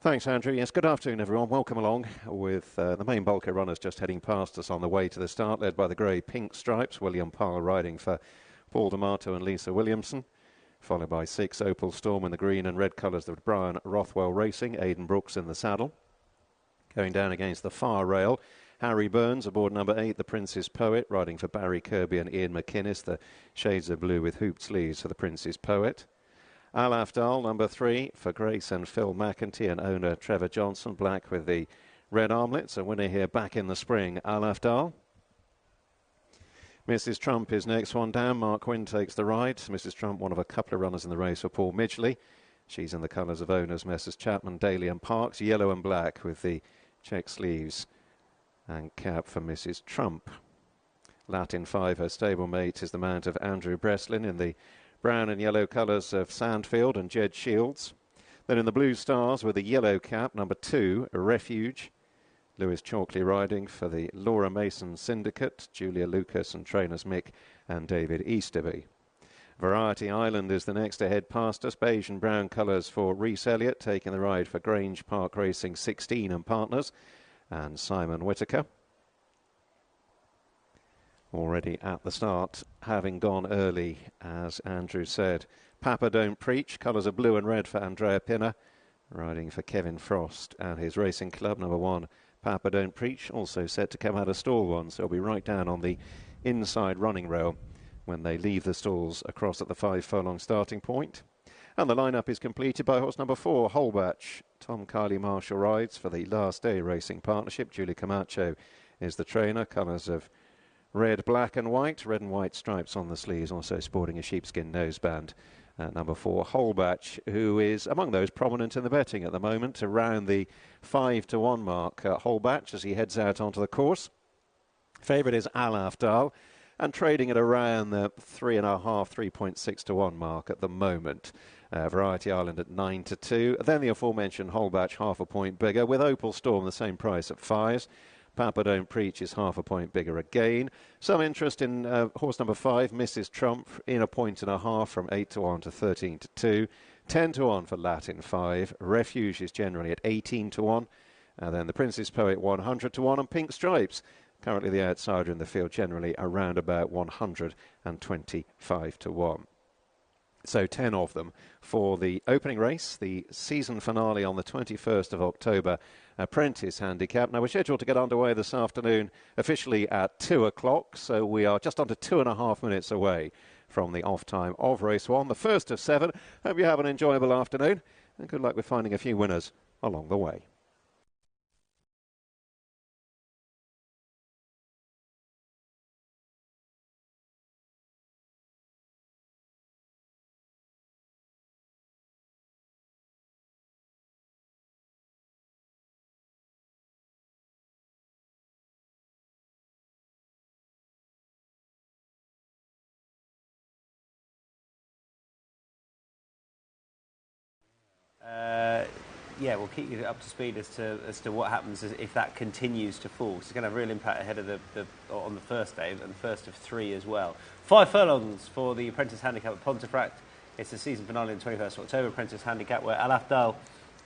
Thanks, Andrew. Yes, good afternoon, everyone. Welcome along with the main bulk of runners just heading past us on the way to the start, led by the grey-pink stripes. William Parr riding for Paul D'Amato and Lisa Williamson, followed by 6 Opal Storm in the green and red colours of Brian Rothwell Racing, Aidan Brooks in the saddle. Going down against the far rail, Harry Burns aboard number 8, the Prince's Poet, riding for Barry Kirby and Ian McInnes, the shades of blue with hooped sleeves for the Prince's Poet. Al Afdal, number 3, for Grace and Phil McEntee and owner Trevor Johnson, black with the red armlets. A winner here back in the spring, Al Afdal. Mrs. Trump is next one down. Mark Wynne takes the ride. Mrs. Trump, one of a couple of runners in the race for Paul Midgley. She's in the colours of owners Messrs. Chapman, Daly and Parks, yellow and black with the check sleeves and cap for Mrs. Trump. Latin 5, her stablemate, is the mount of Andrew Breslin in the brown and yellow colours of Sandfield and Jed Shields. Then in the blue stars with the yellow cap, number 2, Refuge. Lewis Chalkley riding for the Laura Mason Syndicate, Julia Lucas and trainers Mick and David Easterby. Variety Island is the next to head past us. Beige and brown colours for Rhys Elliott, taking the ride for Grange Park Racing 16 and partners, and Simon Whittaker. Already at the start, having gone early, as Andrew said. Papa Don't Preach, colours of blue and red for Andrea Pinner, riding for Kevin Frost and his racing club. Number 1, Papa Don't Preach, also set to come out of stall 1, so he'll be right down on the inside running rail when they leave the stalls across at the 5 furlong starting point. And the lineup is completed by horse number 4, Holbach. Tom Kiley Marshall rides for the Last Day Racing Partnership. Julie Camacho is the trainer, colours of red, black and white, red and white stripes on the sleeves, also sporting a sheepskin noseband. Number 4, Holbach, who is among those prominent in the betting at the moment, around the 5-1 mark. Holbach, as he heads out onto the course. Favourite is Al Afdal, and trading at around the 3.6-1 mark at the moment. Variety Island at 9-2. Then the aforementioned Holbach, half a point bigger, with Opal Storm the same price at 5s. Papa Don't Preach is half a point bigger again. Some interest in horse number 5, Mrs. Trump, in a point and a half from 8-1 to 13-2. 10-1 for Latin 5. Refuge is generally at 18-1. And then the Prince's Poet 100-1, and Pink Stripes, currently the outsider in the field, generally around about 125-1. So 10 of them for the opening race, the season finale on the 21st of October, Apprentice Handicap. Now, we're scheduled to get underway this afternoon officially at 2 o'clock, so we are just under 2.5 minutes away from the off time of race 1, the first of 7. Hope you have an enjoyable afternoon, and good luck with finding a few winners along the way. Yeah, we'll keep you up to speed as to what happens if that continues to fall. It's going to have a real impact ahead of on the first day, and the first of 3 as well. 5 furlongs for the Apprentice Handicap at Pontefract. It's the season finale on 21st of October, Apprentice Handicap, where Al Afdal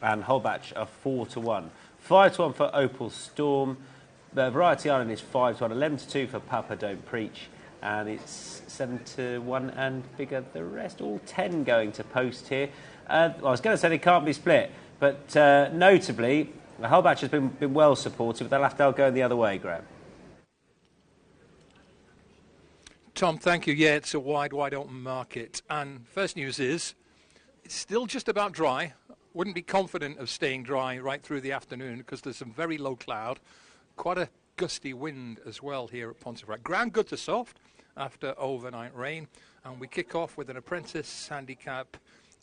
and Holbach are 4-1. 5-1 for Opal Storm. The Variety Island is 5-1. 11-2 for Papa Don't Preach. And it's 7-1 and bigger the rest. All 10 going to post here. I was going to say they can't be split, but notably, Holbach has been well supported, with Al Afdal going the other way, Graham. Tom, thank you. Yeah, it's a wide open market. And first news is, it's still just about dry. Wouldn't be confident of staying dry right through the afternoon because there's some very low cloud. Quite a gusty wind as well here at Pontefract. Ground good to soft after overnight rain. And we kick off with an Apprentice Handicap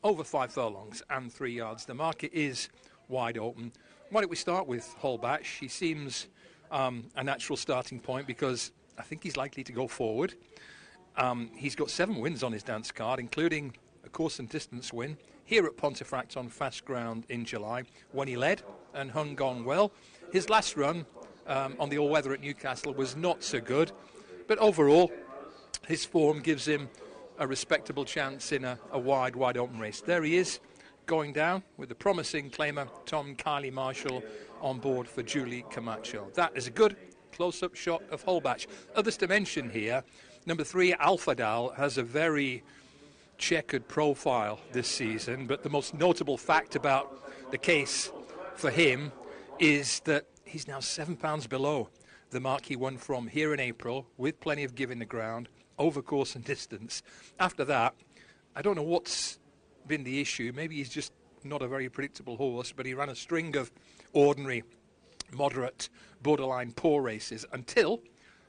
over 5 furlongs and 3 yards. The market is wide open. Why don't we start with Holbach? He seems a natural starting point because I think he's likely to go forward. He's got 7 wins on his dance card, including a course and distance win here at Pontefract on fast ground in July when he led and hung on well. His last run on the all-weather at Newcastle was not so good, but overall his form gives him a respectable chance in a wide open race. There he is, going down with the promising claimer Tom Kylie Marshall on board for Julie Camacho. That is a good close-up shot of Holbach. Others to mention here, number 3, Alfadal, has a very checkered profile this season, but the most notable fact about the case for him is that he's now 7 pounds below the mark he won from here in April, with plenty of give in the ground, over course and distance. After that, I don't know what's been the issue. Maybe he's just not a very predictable horse, but he ran a string of ordinary, moderate, borderline poor races until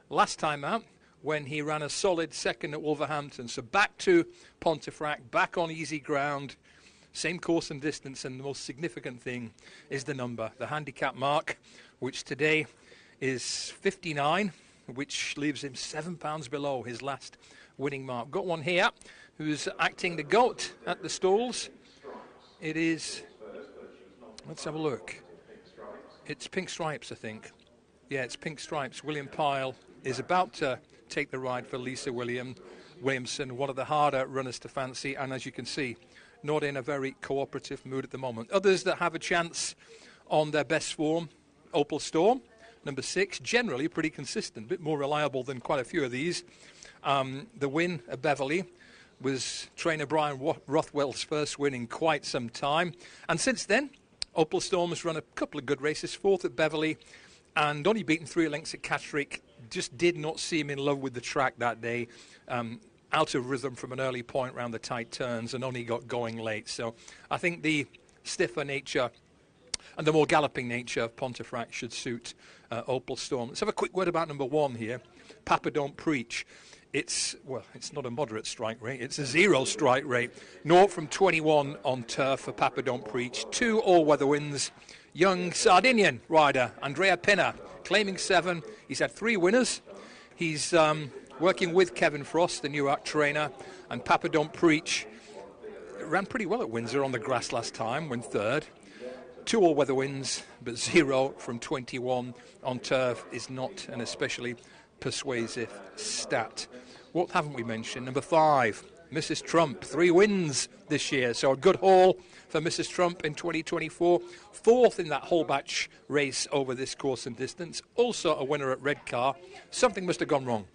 last time out, when he ran a solid second at Wolverhampton. So back to Pontefract, back on easy ground, same course and distance, and the most significant thing is the number, the handicap mark, which today is 59, which leaves him 7 pounds below his last winning mark. Got one here who's acting the goat at the stalls. It is, let's have a look. It's Pink Stripes, I think. Yeah, it's Pink Stripes. William Pyle is about to take the ride for Lisa Williamson, one of the harder runners to fancy, and as you can see, not in a very cooperative mood at the moment. Others that have a chance on their best form, Opal Storm, number 6, generally pretty consistent, a bit more reliable than quite a few of these. The win at Beverley was trainer Brian Rothwell's first win in quite some time, and since then Opal Storm has run a couple of good races, 4th at Beverley and only beaten 3 lengths at Catterick. Just did not seem in love with the track that day, out of rhythm from an early point round the tight turns, and only got going late. So I think the stiffer nature and the more galloping nature of Pontefract should suit Opal Storm. Let's have a quick word about number 1 here, Papa Don't Preach. It's not a moderate strike rate, it's a 0 strike rate. 0 from 21 on turf for Papa Don't Preach. 2 all-weather wins. Young Sardinian rider Andrea Pinner claiming 7. He's had 3 winners. He's working with Kevin Frost, the new art trainer, and Papa Don't Preach ran pretty well at Windsor on the grass last time, went 3rd. 2 all-weather wins, but 0 from 21 on turf is not an especially persuasive stat. What haven't we mentioned? Number 5, Mrs. Trump, 3 wins this year, so a good haul for Mrs. Trump in 2024. 4th in that Holbach race over this course and distance. Also a winner at Redcar. Something must have gone wrong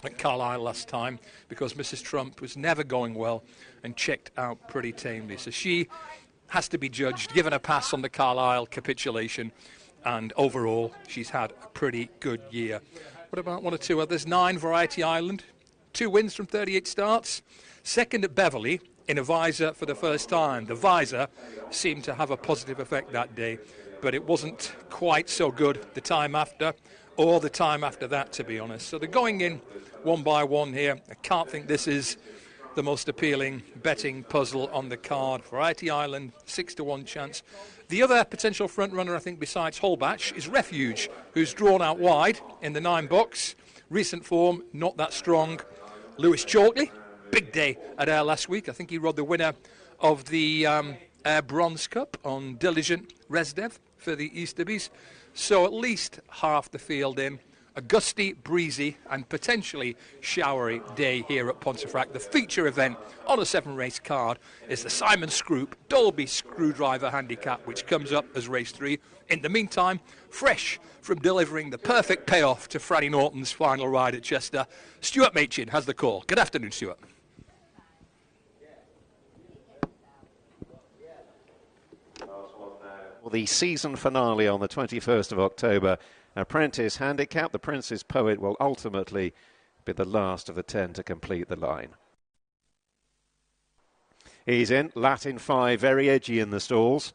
at Carlisle last time, because Mrs. Trump was never going well and checked out pretty tamely. So she has to be judged, given a pass on the Carlisle capitulation, and overall she's had a pretty good year. What about 1 or 2 others? 9, Variety Island, 2 wins from 38 starts. 2nd at Beverley in a visor for the first time. The visor seemed to have a positive effect that day, but it wasn't quite so good the time after, or the time after that, to be honest. So they're going in one by one here. I can't think this is the most appealing betting puzzle on the card. Variety Island, 6-1 chance. The other potential front runner, I think, besides Holbach, is Refuge, who's drawn out wide in the 9 box. Recent form, not that strong. Lewis Chalkley, big day at Ayr last week. I think he rode the winner of the Ayr Bronze Cup on Diligent Resdev for the Easterbies. So at least half the field in. A gusty, breezy and potentially showery day here at Pontefract. The feature event on a 7-race card is the Simon Scroop Dolby Screwdriver Handicap, which comes up as race 3. In the meantime, fresh from delivering the perfect payoff to Franny Norton's final ride at Chester, Stuart Machin has the call. Good afternoon, Stuart. Well, the season finale on the 21st of October. Apprentice Handicap. The Prince's Poet will ultimately be the last of the 10 to complete the line. He's in. Latin 5, very edgy in the stalls.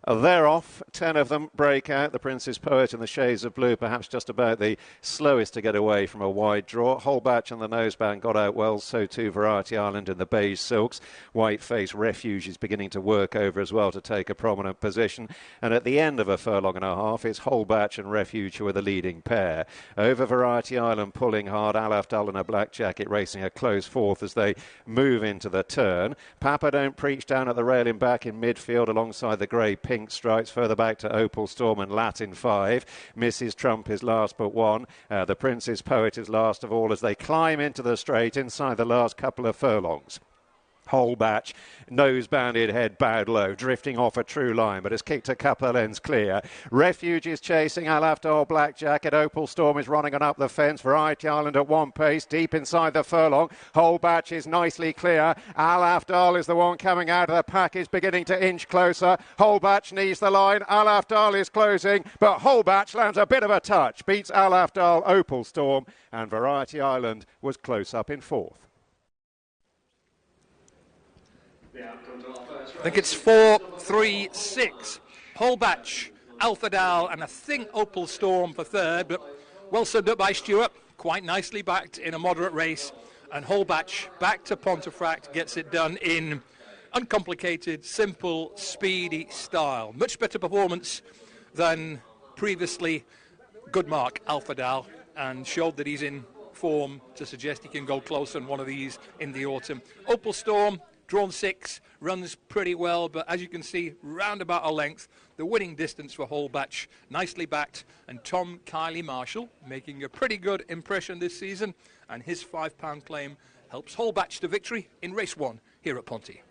They're off. 10 of them break out. The Prince's Poet in the shades of blue, perhaps just about the slowest to get away from a wide draw. Holbach and the noseband got out well, so too Variety Island in the beige silks. Whiteface Refuge is beginning to work over as well to take a prominent position. And at the end of a furlong and a half, it's Holbach and Refuge who are the leading pair. Over Variety Island, pulling hard, Alafdal in a black jacket racing a close 4th as they move into the turn. Papa Don't Preach down at the railing back in midfield alongside the grey Pink Stripes. Further back to Opal Storm and Latin 5. Mrs. Trump is last but 1. The Prince's Poet is last of all as they climb into the straight inside the last couple of furlongs. Holbatch, nose-banded, head bowed low, drifting off a true line, but has kicked a couple of lengths clear. Refuge is chasing. Alafdal Blackjack at Opal Storm is running on up the fence. Variety Island at one pace, deep inside the furlong. Holbatch is nicely clear. Alafdal is the one coming out of the pack, is beginning to inch closer. Holbatch needs the line. Alafdal is closing, but Holbatch lands a bit of a touch, beats Alafdal, Opal Storm, and Variety Island was close up in fourth. I think it's 4-3-6. Holbatch, Alfadal, and I think Opal Storm for third, but well summed up by Stuart. Quite nicely backed in a moderate race. And Holbatch, back to Pontefract, gets it done in uncomplicated, simple, speedy style. Much better performance than previously. Good mark, Alfadal, and showed that he's in form to suggest he can go close on one of these in the autumn. Opal Storm, drawn 6, runs pretty well, but as you can see, round about a length, the winning distance for Holbatch, nicely backed, and Tom Kiley Marshall making a pretty good impression this season, and his £5 claim helps Holbatch to victory in race 1 here at Ponty.